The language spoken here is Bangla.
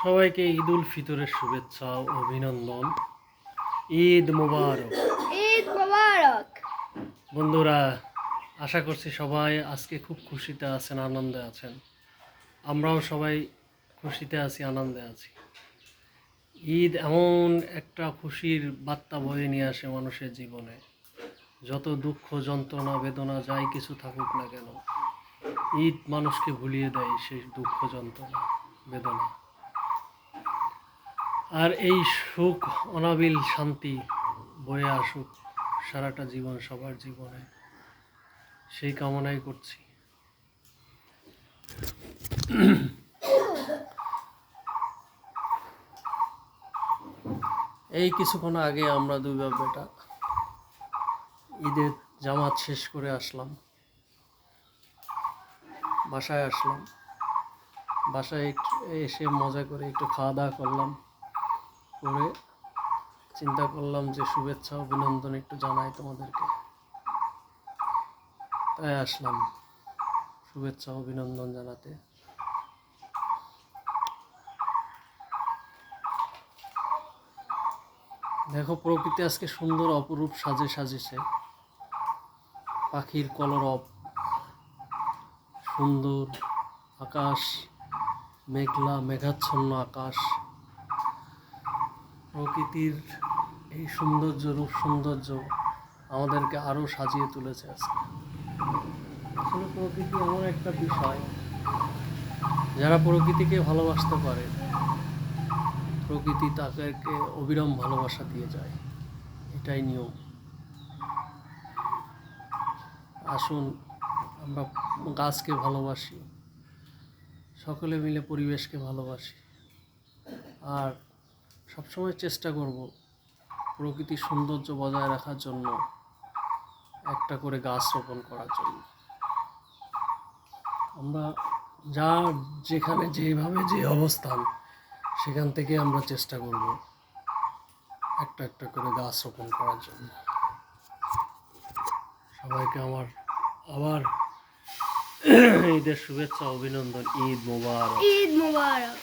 সবাইকে ঈদ উল ফিতরের শুভেচ্ছা ও অভিনন্দন। ঈদ মোবারক। ঈদ মোবারক। বন্ধুরা, আশা করছি সবাই আজকে খুব খুশিতে আছেন, আনন্দে আছেন। আমরাও সবাই খুশিতে আছি, আনন্দে আছি। ঈদ এমন একটা খুশির বার্তা বয়ে নিয়ে আসে মানুষের জীবনে। যত দুঃখ, যন্ত্রণা, বেদনা যাই কিছু থাকুক না কেন, ঈদ মানুষকে ভুলিয়ে দেয় সেই দুঃখ, যন্ত্রণা, বেদনা। আর এই সুখ, অনাবিল শান্তি বয়ে আসুক সারাটা জীবন সবার জীবনে, সেই কামনাই করছি। এই কিছুক্ষণ আগে আমরা দুই বাপ বেটা ঈদের জামাত শেষ করে আসলাম, বাসায় আসলাম। বাসায় এসে মজা করে একটু খাওয়া দাওয়া করলাম, করে চিন্তা করলাম যে শুভেচ্ছা অভিনন্দন একটু জানাই তোমাদেরকে, তাই আসলাম শুভেচ্ছা অভিনন্দন জানাতে। দেখো, প্রকৃতি আজকে সুন্দর অপরূপ সাজে সাজিয়েছে। পাখির কলরব, সুন্দর আকাশ, মেঘলা মেঘাচ্ছন্ন আকাশ, প্রকৃতির এই সৌন্দর্য, রূপ সৌন্দর্য আমাদেরকে আরও সাজিয়ে তুলেছে আজকে। আসলে প্রকৃতি এমন একটা বিষয়, যারা প্রকৃতিকে ভালোবাসতে পারে, প্রকৃতি তাদেরকে অবিরাম ভালোবাসা দিয়ে যায়, এটাই নিয়ম। আসুন আমরা গাছকে ভালোবাসি, সকলে মিলে পরিবেশকে ভালোবাসি, আর সবসময় চেষ্টা করব প্রকৃতির সৌন্দর্য বজায় রাখার জন্য একটা করে গাছ রোপণ করার জন্য। আমরা যেখানে যেভাবে যে অবস্থান, সেখান থেকে আমরা চেষ্টা করব একটা একটা করে গাছ রোপণ করার জন্য। সবাইকে আমার আবার ঈদের শুভেচ্ছা, অভিনন্দন। ঈদ মোবারক। ঈদ মোবারক।